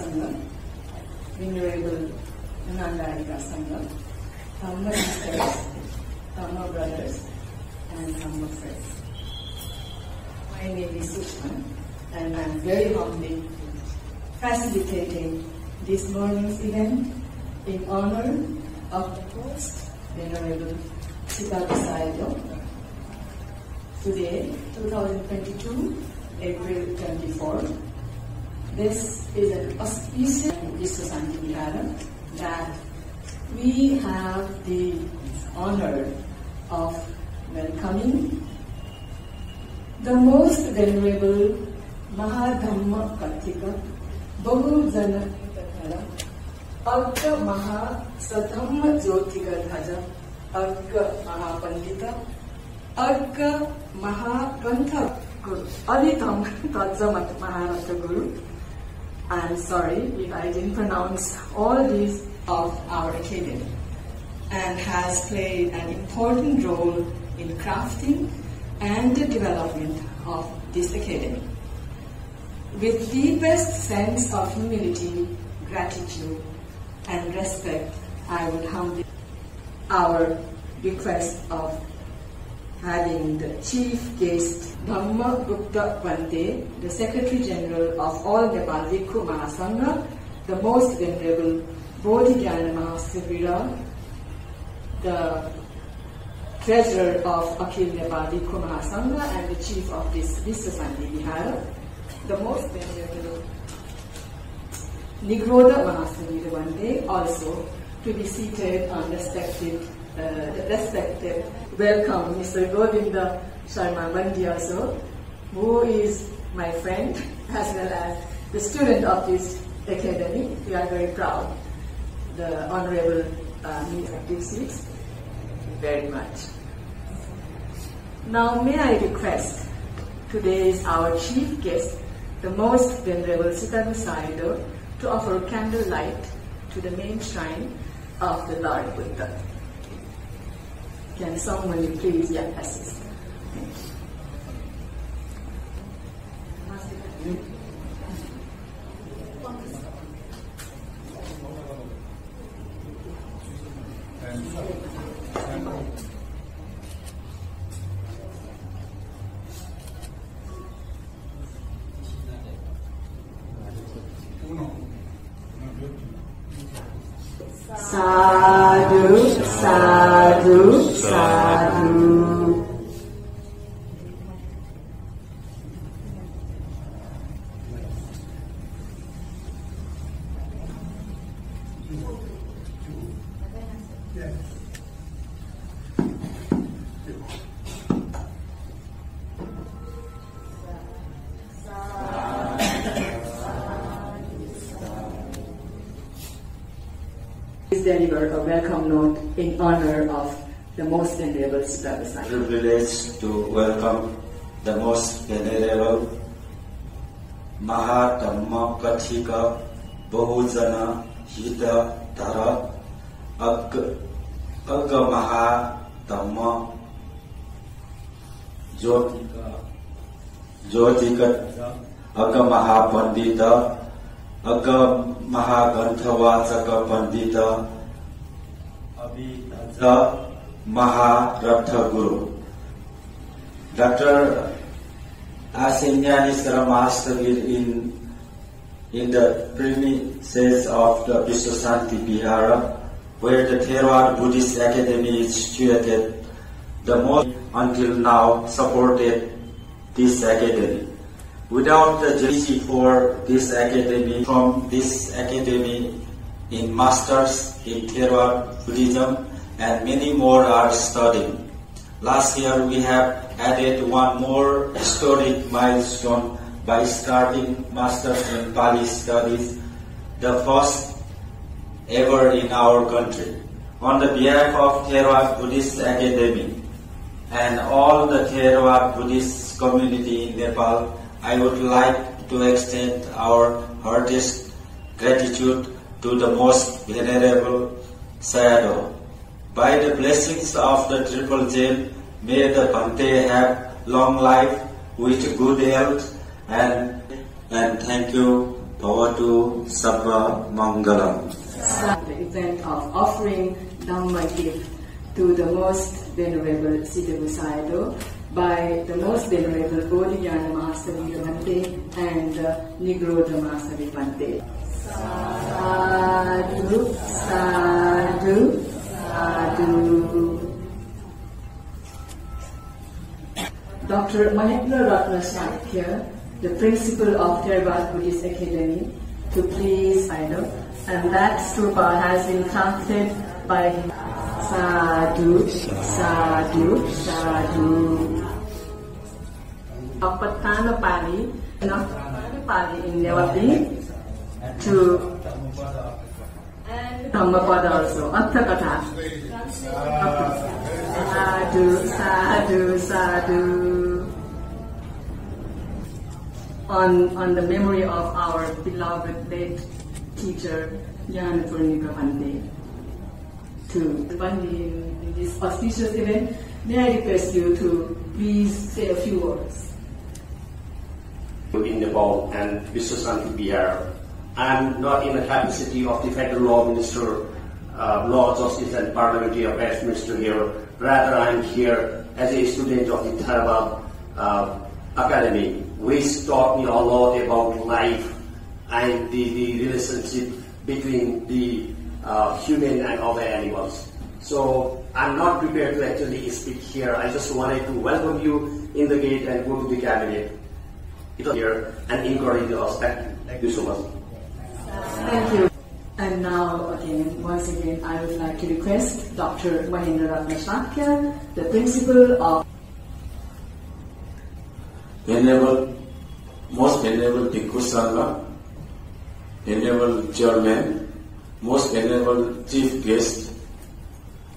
Sangha, Venerable Anandayika Sangha, Dhamma sisters, Dhamma brothers, and Dhamma friends. My name is Sushma, and I am very humbly facilitating this morning's event in honor of the Most Venerable Siddhartha Sayadaw. Today, 2022, April 24. This is an auspicious Vishwasanti Vihara that we have the honor of welcoming the Most Venerable Mahadhamma Kathika Bahujana Hitakara Agga Maha Sadhamma Jyotika Dhaja Agga Mahapandita Agga Mahagantha Guru Aditam Tadzamat Maharatha Guru. I'm sorry if I didn't pronounce all these of our academy, and has played an important role in crafting and the development of this academy. With deepest sense of humility, gratitude, and respect, I would humbly our request of having the chief guest Dhamma Gupta Bante, the Secretary General of all Nepal Bhikkhu Mahasangha, the Most Venerable Bodhigyana Mahasivira, the Treasurer of Akhil Nepal Bhikkhu Mahasangha and the Chief of this Vishwasanti Vihara, the Most Venerable Nigrodha Mahasivira Bante, also to be seated on respected welcome Mr. Govinda Sharma Bandi also, who is my friend as well as the student of this academy. We are very proud. The Honorable Active Seats, very much. Now may I request today's our chief guest, the Most Venerable Siddhartha Sayadaw, to offer candlelight to the main shrine of the Lord Buddha. Can someone please assist? Thank you. Sadhu, sadhu, sadhu. Please deliver a welcome note in honor of the Most Venerable Siddhartha Sayadaw. Privileged to welcome the Most Venerable Mahadhamma Kathika Bahujana Hitakara Agga Mahadhamma Jyotika Agga Mahapandita Agga Mahaganthavachaka Pandita Abhidhaja Maharatha Guru. Dr. Asenyani Mahavir in the premises of the Vishwasanti Vihara, where the Theravada Buddhist Academy is situated, the most until now supported this academy. Without the JC for this academy, from this academy in Masters in Theravada Buddhism, and many more are studying. Last year we have added one more historic milestone by starting Masters in Pali Studies, the first ever in our country. On the behalf of Theravada Buddhist Academy and all the Theravada Buddhist community in Nepal, I would like to extend our heartiest gratitude to the Most Venerable Sayadaw. By the blessings of the Triple Gem, may the Bhante have long life with good health, and thank you Bhavatu Sabba Mangalam. The event of offering Dhamma gift to the most venerable Siddha Sayadaw by the most venerable Bodhiyana Mahasavi Bhante and Nigrodha Mahasavi Bhante. Sadhu, sadhu, sadhu. Dr. Mahendra Ratna Shakya, the principal of Theravada Buddhist Academy, to please Sayadaw, and that stupa has been crafted by him. Sadhu, sadhu, sadhu. Patana Pali, in Navadvip, to Dhammapada also, Atthakatha. Sadhu, sadhu, sadhu. On the memory of our beloved late teacher, Jnanapurnika Bhante. To in this auspicious event, may I request you to please say a few words. In Nepal and Vishwasanti Bihar. I am not in the capacity of the Federal Law Minister, Law, Justice and Parliamentary Affairs Minister here. Rather, I am here as a student of the Theravada Academy, which taught me a lot about life and the relationship between the human and other animals. So I'm not prepared to actually speak here. I just wanted to welcome you in the gate and go to the cabinet here and encourage us. Thank you so much. Thank you. And now once again, I would like to request Dr. Mahendra Ratna Shakya, the principal of Most Venerable Bhikkhu Sangha, Venerable Chairman, Most Venerable Chief Guest,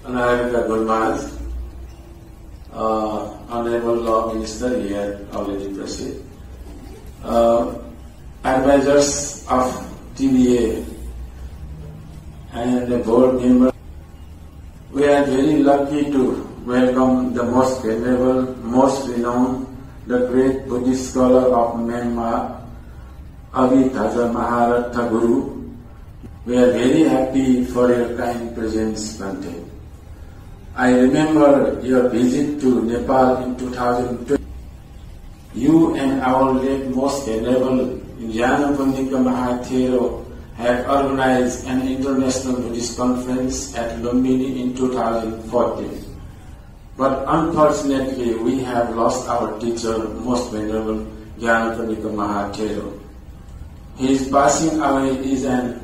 Honorable Guru Maharaj, Honorable Law Minister here already present, advisors of TVA and the board members. We are very lucky to welcome the most venerable, most renowned, the great Buddhist scholar of Myanmar, Abhidhaja Maharatha Guru. We are very happy for your kind presence, Bhante. I remember your visit to Nepal in 2020. You and our late most venerable Jnanapurnika Mahathero have organized an international Buddhist conference at Lumbini in 2014. But unfortunately, we have lost our teacher, most venerable Jnanapurnika Mahathero. His passing away is an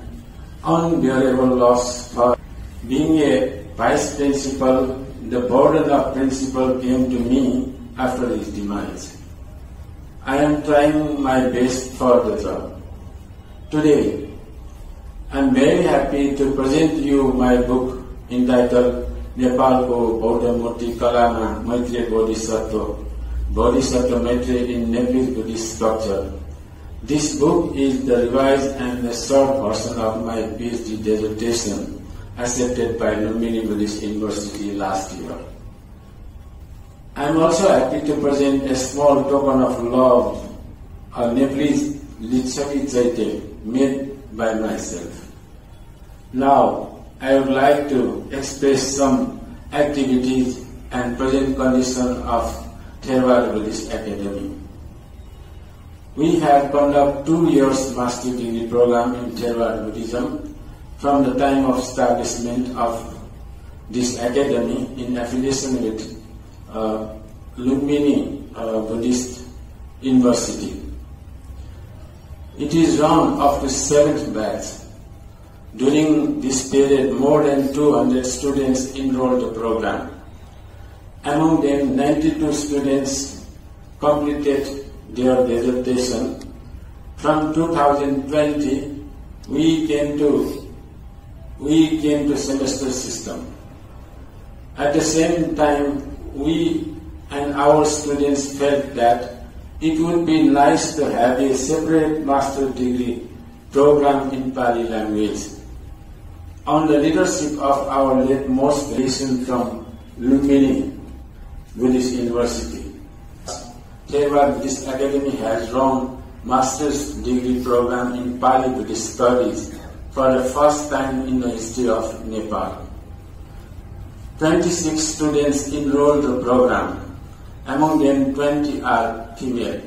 unbearable loss. For being a vice principal, the burden of principal came to me after his demise. I am trying my best for the job. Today, I am very happy to present you my book entitled Nepalko Bauddha Murti Kalama Maitreya Bodhisattva Maitreya in Nepalese Buddhist Sculpture. This book is the revised and the short version of my PhD dissertation accepted by Lumbini Buddhist University last year. I am also happy to present a small token of love, a Nepalese Litsaki Chaitya made by myself. Now, I would like to express some activities and present condition of Theravada Buddhist Academy. We have conducted 2 years master degree program in Theravada Buddhism from the time of establishment of this academy in affiliation with Lumbini Buddhist University. It is run up to 7th batch. During this period, more than 200 students enrolled the program. Among them, 92 students completed their dissertation. From 2020, we came to semester system. At the same time, we and our students felt that it would be nice to have a separate master degree program in Pali language. On the leadership of our late most recent from Lumbini Buddhist University, Theravada Buddhist Academy has run master's degree program in Pali Buddhist Studies for the first time in the history of Nepal. 26 students enrolled the program. Among them, 20 are female.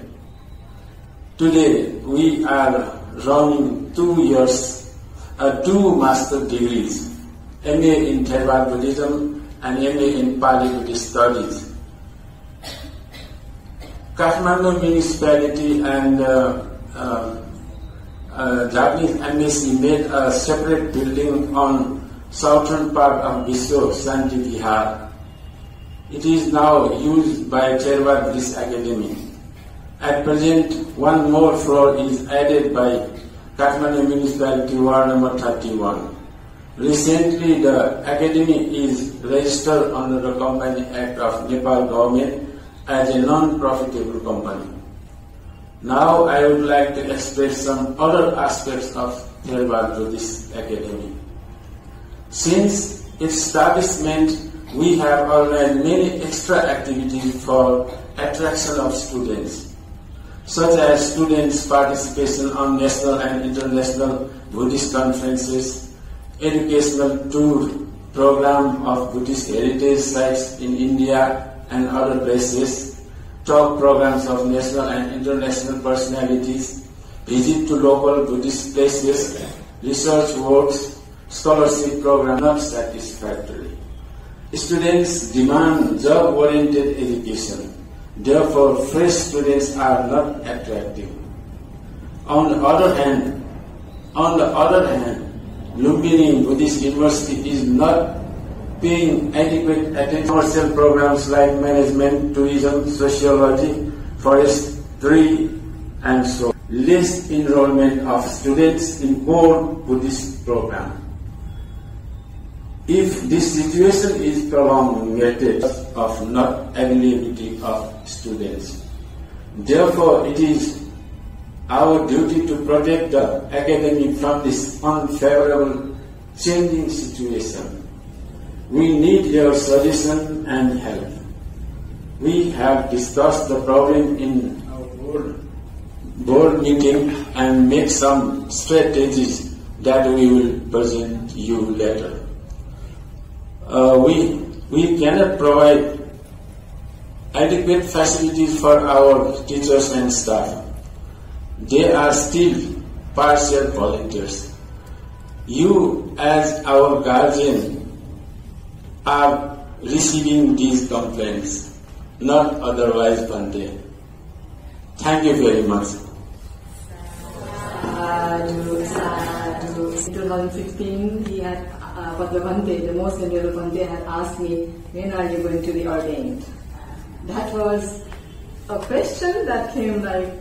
Today, we are running 2 master degrees, MA in Theravada Buddhism and MA in Pali Buddhist Studies. Kathmandu municipality and Japanese embassy made a separate building on southern part of Viswa Shanti Vihar. It is now used by Theravada Buddhist Academy. At present, one more floor is added by Kathmandu municipality ward number 31. Recently, the academy is registered under the Company Act of Nepal government as a non-profitable company. Now I would like to express some other aspects of Theravada Buddhist Academy. Since its establishment, we have organized many extra activities for attraction of students, such as students' participation on national and international Buddhist conferences, educational tour program of Buddhist heritage sites in India and other places, talk programs of national and international personalities, visit to local Buddhist places, research works, scholarship program not satisfactory. Students demand job-oriented education. Therefore, fresh students are not attractive. On the other hand, Lumbini Buddhist University is not paying adequate attention to commercial programs like management, tourism, sociology, forestry, and so on. Less enrollment of students in core Buddhist program. If this situation is prolongated of not availability of students, therefore it is our duty to protect the academy from this unfavorable changing situation. We need your suggestion and help. We have discussed the problem in our board meeting and made some strategies that we will present you later. We cannot provide adequate facilities for our teachers and staff. They are still partial volunteers. You, as our guardian, are receiving these complaints, not otherwise, Bhante. Thank you very much. In 2015, he had, Bhante, the most venerable Bhante, had asked me, when are you going to be ordained? That was a question that came like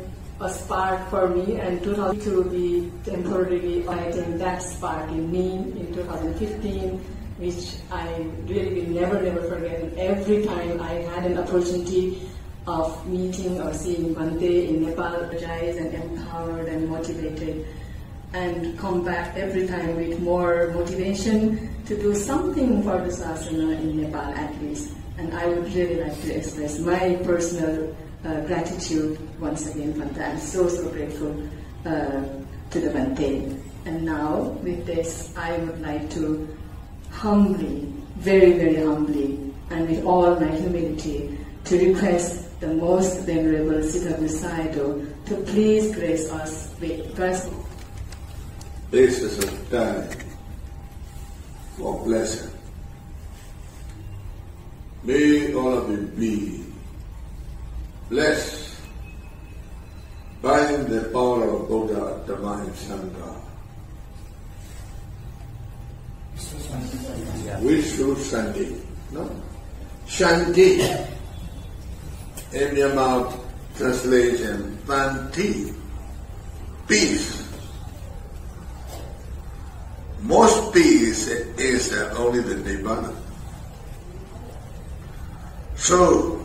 a spark for me, and 2000 to be temporarily lighting that spark in me in 2015, which I really will never forget. And every time I had an opportunity of meeting or seeing Bhante in Nepal, energized and empowered and motivated, and come back every time with more motivation to do something for the Sasana in Nepal at least. And I would really like to express my personal gratitude once again, Bhante. I'm so grateful to the Bhante. And now, with this, I would like to humbly, very humbly, and with all my humility, to request the most venerable Siddhartha Sayadaw to please grace us with first. This is a time for blessing. May all of you be blessed by the power of Buddha, Divine Sangha. Which should Shanti? No? Shanti. In your mouth, translation, Panti. Peace. Most peace is only the Nibbana. So,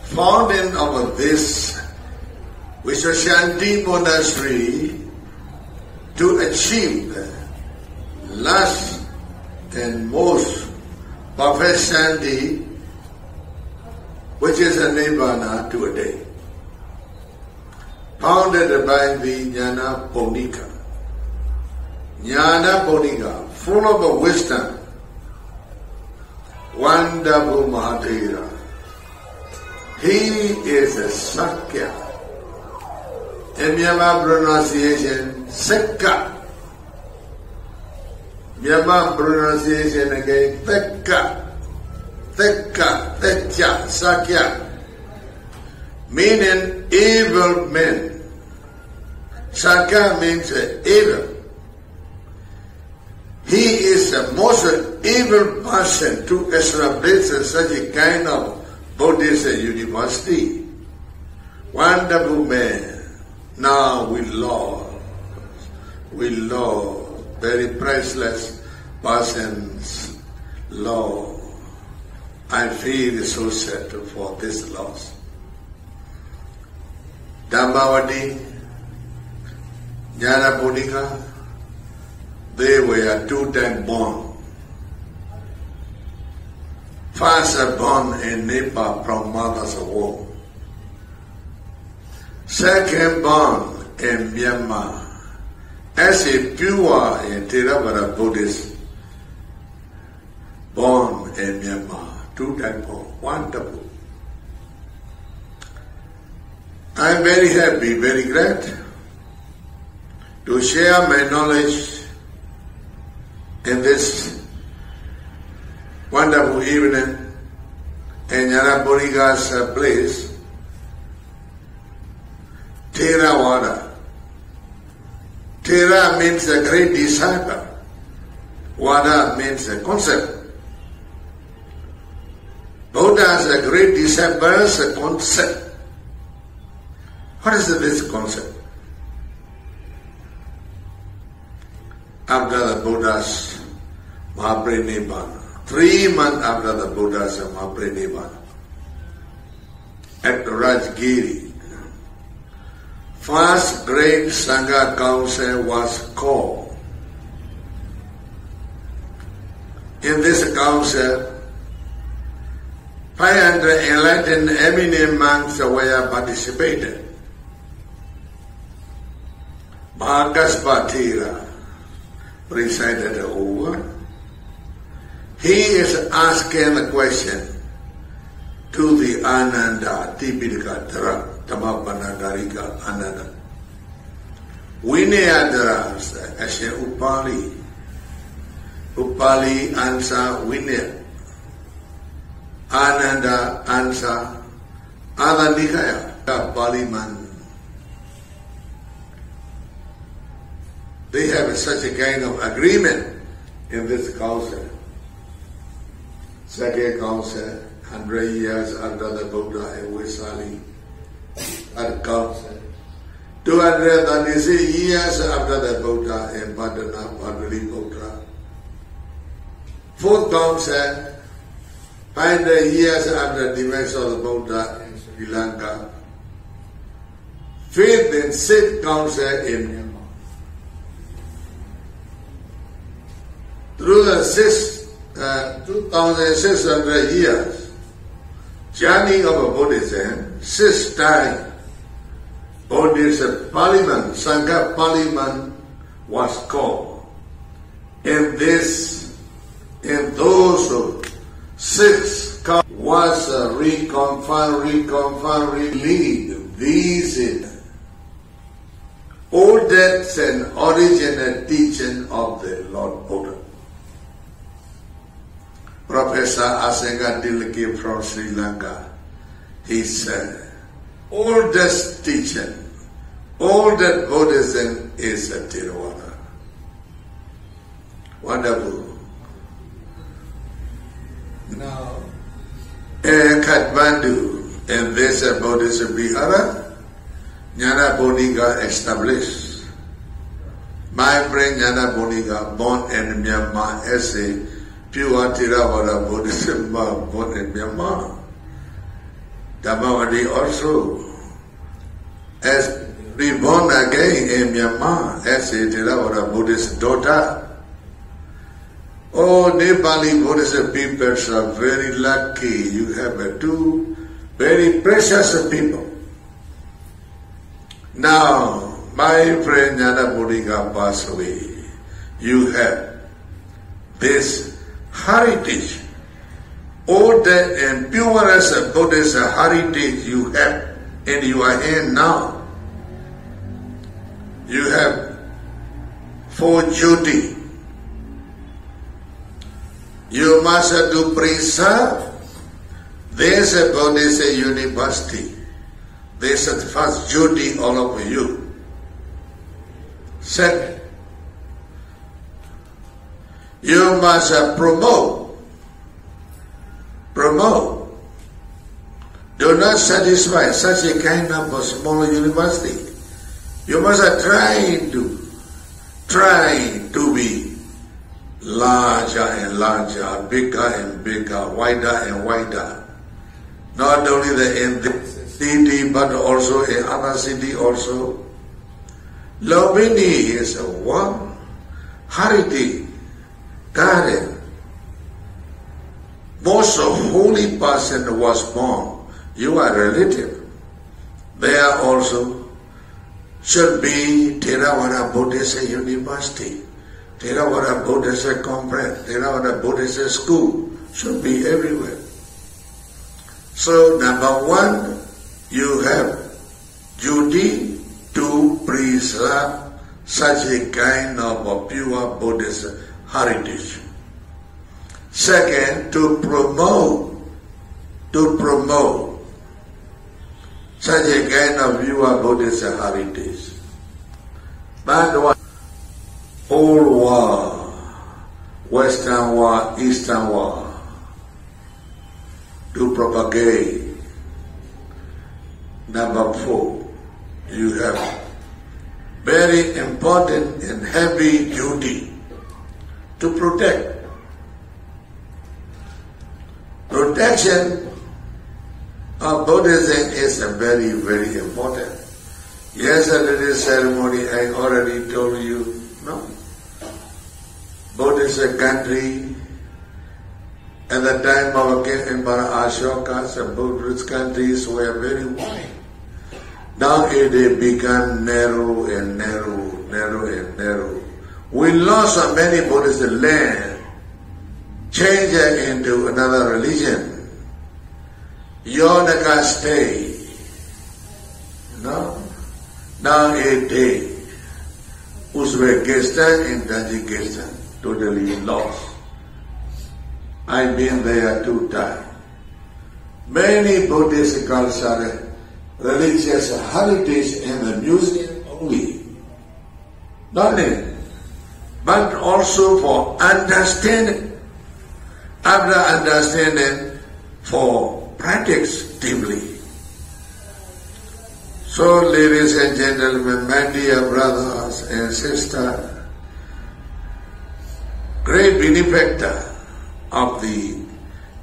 founding of this Vishwashanti monastery to achieve the last and most perfect Shanti, which is a Nibbana today. founded by the Jnana Ponika. Jnana Ponika, full of wisdom, wonderful Mahathera. He is a Sakya. In Myanmar pronunciation, Sekka. Myanmar pronunciation again, Tekka. Tekka, Tekya, Sakya. Meaning evil men. Sakya means evil. He is the most evil person to establish such a kind of Buddhist university. Wonderful man. Now we love very priceless persons, love. I feel so sad for this loss. Dhammavati, Jnana Ponika, they were two-time born. First born in Nepal from mother's womb. Second born in Myanmar as a pure and Theravada Buddhist, born in Myanmar, two-time born, wonderful. I am very happy, very glad to share my knowledge in this wonderful evening in Jnana Ponika's place, Theravada. Thera means a great disciple. Vada means a concept. Buddha is a great disciple, is a concept. What is this concept? After the Buddha's Mahaparinibbana, 3 months after the Buddha's Mahaparinibbana, at Rajgiri, first great Sangha council was called. In this council, 500 enlightened eminent monks were participated. Mahakassapa Thera presided over. He is asking the question to the Ananda, Tipika Dhammapannagarika Ananda. Vinaya as a Upali. Upali answer Vinaya. Ananda answer Ada Nikaya, Paliman. They have such a kind of agreement in this council. Second council, 100 years after the Buddha in Vaisali. At council, 236 years after the Buddha in Pataliputra. Fourth council, 500 years after the demise of the Buddha in Sri Lanka. Fifth and sixth council in Myanmar. Through the 2,600 years journey of Buddhism, 6 times Buddhist Parliament, Sangha Parliament was called. In those 6 was reconfirmed, visit oldest and original teaching of the Lord Buddha. Professor Asenga Dilke from Sri Lanka, he said, oldest teaching, oldest Buddhism is a Theravada. Wonderful. Now, in Kathmandu, in this Buddhist Vihara, Jnana Ponika established. My friend Jnana Ponika, born in Myanmar as a pure Theravada Buddhism, born in Myanmar. Dhammavati also, as reborn again in Myanmar as a Theravada Buddhist daughter. Oh, Nepali Buddhist people are very lucky. You have 2 very precious people. Now, my friend Jnana Bodhika passed away. You have this heritage, old and pure as a Buddhist heritage you have in your hand now. You have for duty. You must do preserve. There's a Buddhist university. There's the first duty all over you. Second, you must promote. Do not satisfy such a kind of a small university. You must try to be larger and larger, bigger and bigger, wider and wider. Not only in this city, but also in other city also. Lumbini is one heritage garden. Most holy person was born. You are relative. There also should be Theravada Buddhist University, Theravada Buddhist Conference, Theravada Buddhist School should be everywhere. So number one, you have duty to preserve such a kind of a pure Buddhist heritage. Second, to promote such a kind of pure Buddhist heritage. But what? Old world, Western world, Eastern world, to propagate. Number four, you have very important and heavy duty to protect. Protection of Buddhism is very, very important. Yesterday's ceremony I already told you, no? Buddhist country, at the time of King Emperor Ashoka, the Buddhist countries were very wide. Now they become narrow and narrow, narrow and narrow. We lost many Buddhist land, changed it into another religion. Yonaka stay. No? Now it is Uzbekistan and Tajikistan, totally lost. I've been there 2 times. Many Buddhist culture, religious heritage and the museum only. Not it, but also for understanding. After understanding, for practice deeply. So, ladies and gentlemen, my dear brothers and sisters, great benefactor of the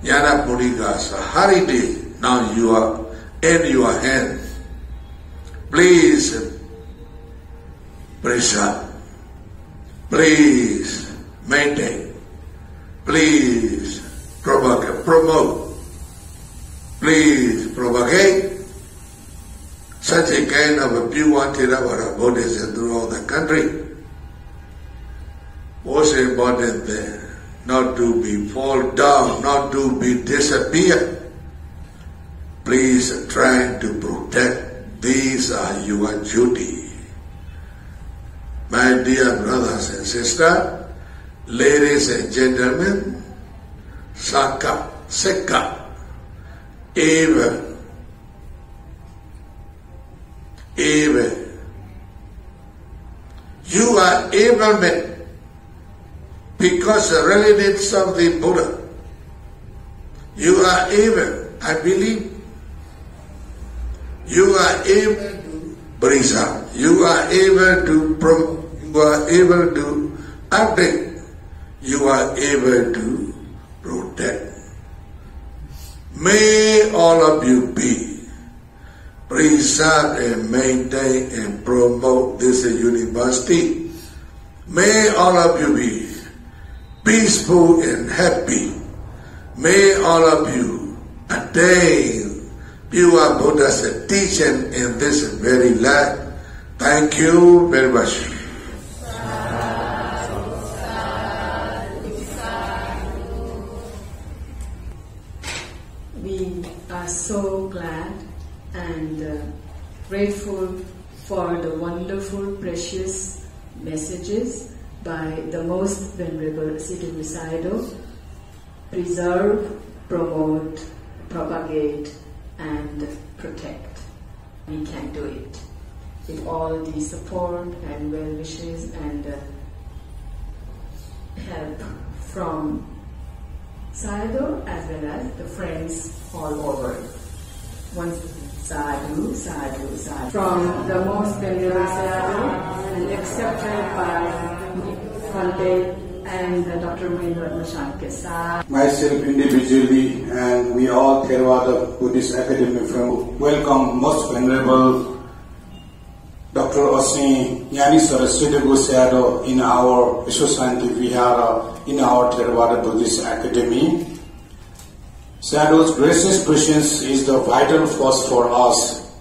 Jnana Bodhika's heritage, now you are in your hands. Please preserve, please maintain, please promote, please propagate such a kind of a pure Theravada Buddhism throughout the country. Most important thing, not to be fall down, not to be disappear. Please try to protect. These are your duty. My dear brothers and sisters, ladies and gentlemen, Saka, Seka, even. You are able men because the relatives of the Buddha. You are able, I believe. You are able to preserve. You are able to promote. You are able to update. You are able to protect. May all of you be preserve and maintain and promote this university. May all of you be peaceful and happy. May all of you attain pure Buddha's teaching in this very life. Thank you very much. We are so glad and grateful for the wonderful, precious messages by the Most Venerable Siddhi Sayadaw. Preserve, promote, propagate, and protect. We can do it with all the support and well wishes and help from Sayadaw as well as the friends all over. Once sadhu, sadhu, sadhu. From the Most Venerable Sayadaw and accepted by Phante and Dr. Mahendra Shankar. Myself individually and we all Theravada Buddhist Academy from welcome Most Venerable Dr. Osni Nyaniswara Siddhi Sayadaw in our Vishwasanti Vihara in our Theravada Buddhist Academy. Sayadaw's gracious presence is the vital force for us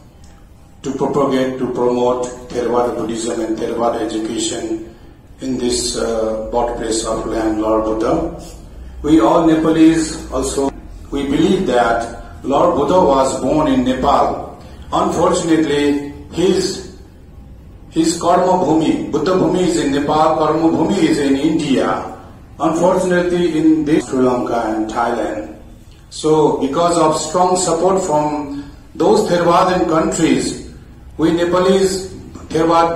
to propagate, to promote Theravada Buddhism and Theravada education in this birthplace of Lord Buddha. We all Nepalese also, we believe that Lord Buddha was born in Nepal. Unfortunately, his Karma Bhumi, Buddha Bhumi is in Nepal, Karma Bhumi is in India. Unfortunately, in this Sri Lanka and Thailand. So, because of strong support from those Theravadan countries, we Nepalese Theravada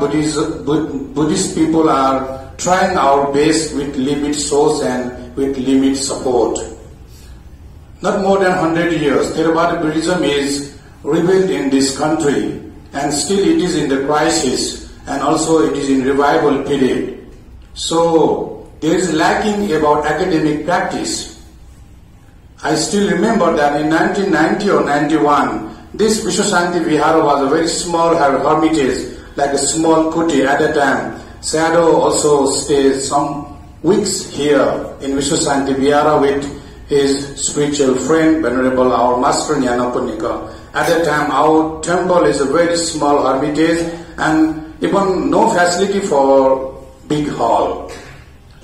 Buddhist people are trying our best with limited source and with limited support. Not more than 100 years, Theravada Buddhism is rebuilt in this country, and still it is in the crisis, and also it is in revival period. So, there is lacking about academic practice. I still remember that in 1990 or 91, this Vishwasanti Vihara was a very small hermitage, like a small kuti at the time. Sayadaw also stayed some weeks here in Vishwasanti Vihara with his spiritual friend, Venerable our Master Nyanaponika. At that time, our temple is a very small hermitage and even no facility for big hall.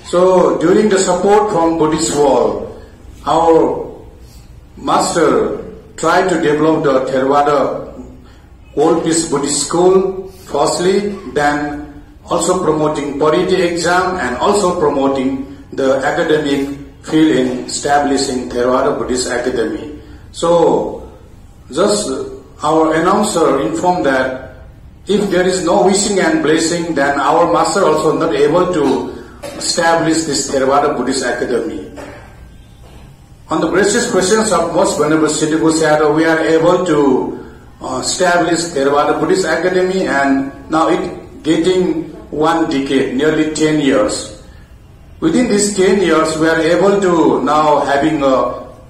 So, during the support from Buddhist world, our Master tried to develop the Theravada World Peace Buddhist School, firstly, then also promoting Parity exam and also promoting the academic field in establishing Theravada Buddhist Academy. So, just our announcer informed that if there is no wishing and blessing, then our Master also not able to establish this Theravada Buddhist Academy. On the gracious presence of Most Venerable Siddhi Sayadaw, we are able to establish Theravada Buddhist Academy, and now it getting 1 decade, nearly 10 years. Within these 10 years, we are able to now having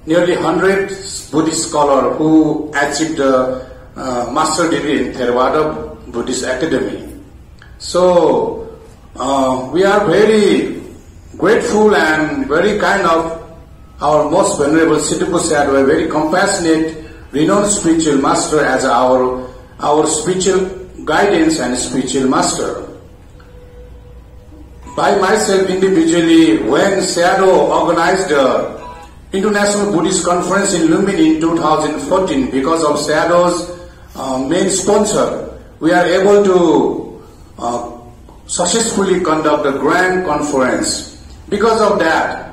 nearly 100 Buddhist scholars who achieved the master degree in Theravada Buddhist Academy. So, we are very grateful and very kind of our Most Venerable Siddhi Sayadaw, a very compassionate, renowned spiritual master as our spiritual guidance and spiritual master. By myself individually, when Sayadaw organized the International Buddhist Conference in Lumbini in 2014, because of Sayadaw's main sponsor, we are able to successfully conduct a grand conference. Because of that,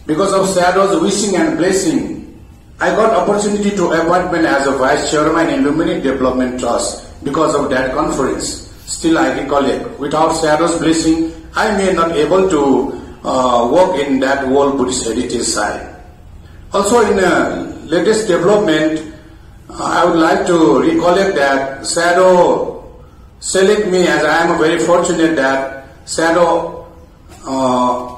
because of Sayadaw's wishing and blessing, I got opportunity to appointment as a Vice Chairman in Lumbini Development Trust because of that conference. Still I recollect, without Sayadaw's blessing, I may not able to work in that World Buddhist Heritage Site. Also in latest development, I would like to recollect that Sayadaw select me, as I am very fortunate that Sayadaw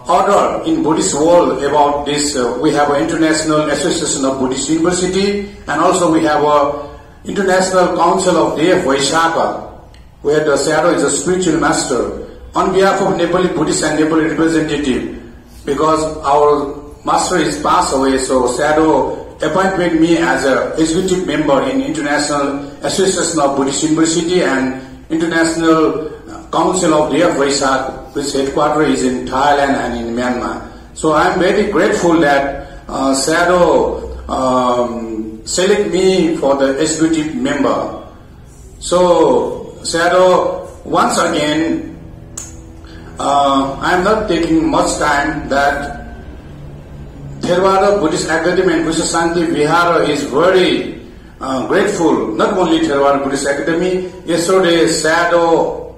order in Buddhist world about this. We have an International Association of Buddhist University, and also we have a International Council of Day of Vaishaka, where the Sayadaw is a spiritual master. On behalf of Nepali Buddhist and Nepali representative, because our master is passed away, so Sayadaw appointed me as a executive member in International Association of Buddhist University and International Council of Day of Vesak, which headquarters is in Thailand and in Myanmar. So I am very grateful that SADO select me for the executive member. So SADO, once again, I am not taking much time that Theravada Buddhist Academy and Vishasanti Vihara is very grateful, not only Theravada Buddhist Academy. Yesterday, SADO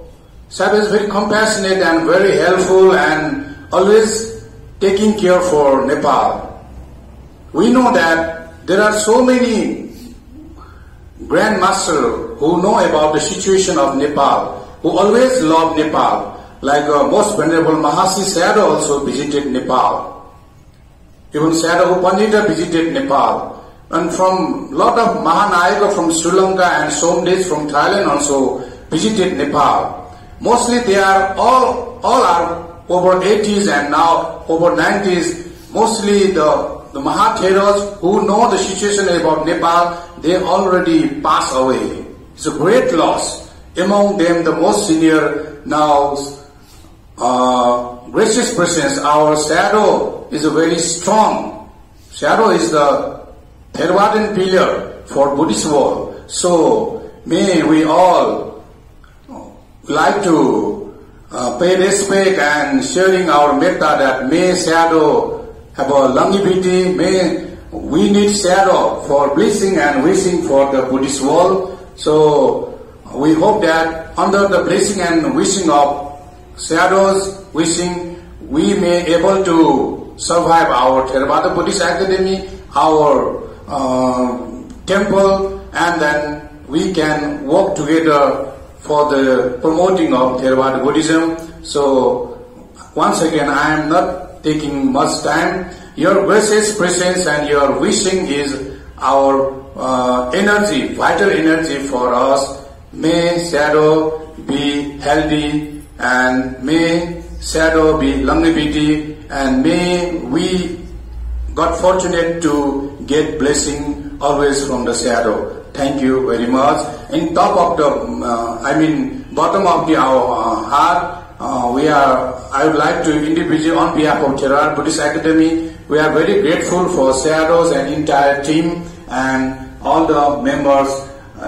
is very compassionate and very helpful and always taking care for Nepal. We know that there are so many grandmasters who know about the situation of Nepal, who always love Nepal. Like most venerable Mahasi Sayadaw also visited Nepal. Even Sayadaw U Pandita visited Nepal. And from lot of Mahanayaka from Sri Lanka and Somdej from Thailand also visited Nepal. Mostly they are all are over 80s and now over 90s. Mostly the Mahatheras who know the situation about Nepal, they already passed away. It's a great loss. Among them, the most senior now, gracious presence, our Sayadaw is a very strong. Sayadaw is the Theravadan pillar for Buddhist world. So may we all like to pay respect and sharing our metta that may Sayadaw have a longevity. May we need Sayadaw for blessing and wishing for the Buddhist world. So we hope that under the blessing and wishing of Sayadaw's wishing, we may able to survive our Theravada Buddhist Academy, our temple, and then we can work together for the promoting of Theravada Buddhism. So once again, I am not taking much time. Your gracious presence and your wishing is our energy, vital energy for us. May Sayadaw be healthy and may Sayadaw be longevity, and may we got fortunate to get blessing always from the Sayadaw. Thank you very much. In top of the, bottom of our heart, I would like to individually on behalf of Theravada Buddhist Academy, we are very grateful for Sayadaw's and entire team and all the members.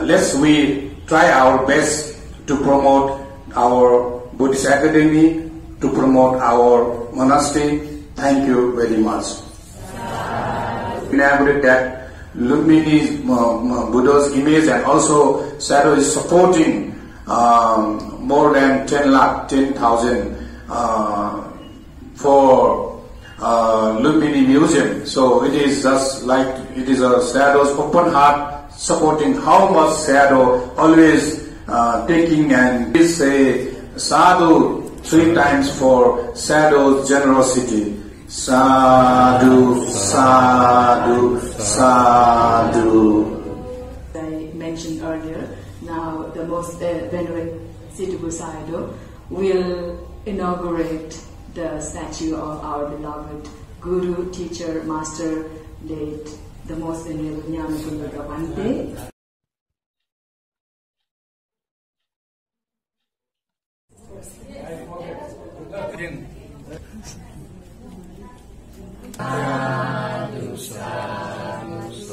Let's we try our best to promote our Buddhist Academy, to promote our monastery. Thank you very much. Inaugurate that Lumbini Buddha's image, and also Sayadaw is supporting more than 10,000 for Lumbini Museum. So it is just like it is a Sayadaw's open heart supporting how much Sayadaw always taking, and please say Sadhu 3 times for Sayadaw's generosity. Sadhu, sadhu, sadhu. I mentioned earlier, now the most venerable Sitagu Sayadaw will inaugurate the statue of our beloved Guru, teacher, master, late, the most venerable Nyanapunga Bhante. Sadhu, sadhu,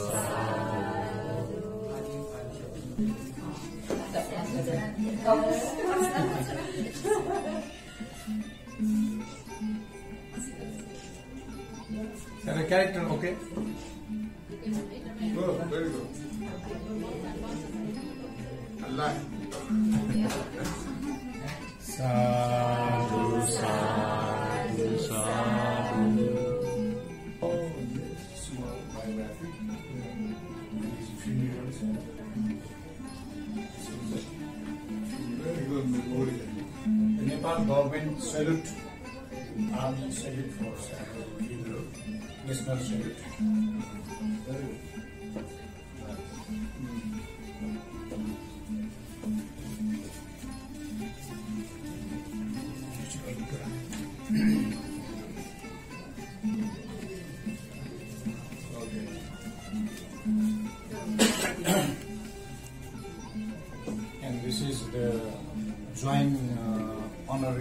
And a character, okay? Good, very good. Allah. Sadhu, sadhu, sadhu. Oh, yes, small biography. Very good memorial. The Nepal government salute, army salute for Sayadaw, national salute. Very good. And this is the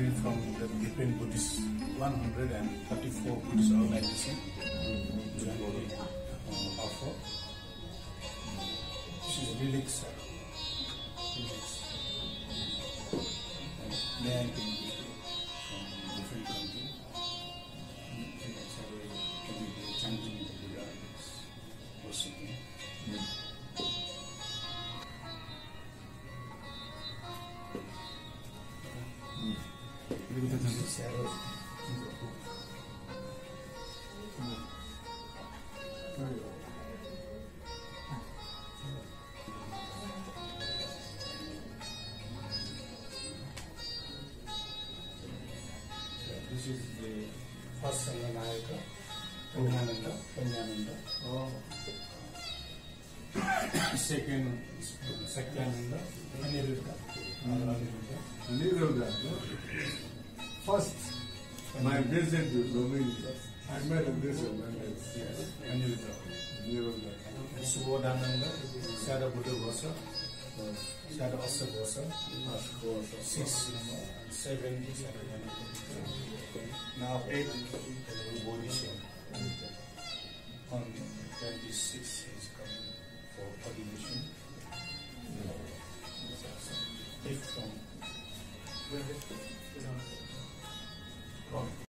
gathering from the different Buddhist, 134 Buddhist organizations jointly offer. This is relics. May I from different countries. So can be chanting the Buddha, worshiping. This is the first Sanganayaka, Panyananda. Second, Sakyananda, Aniruddha. Aniruddha. First, my visit to Romania, I met a bishop. Yes, Aniruddha. Aniruddha. Subodhananda, Sada Buddha Gosa, Sada Asa Gosa, 6, 7, now 8 Bodhisattva. On 26 is coming for ordination. 8 from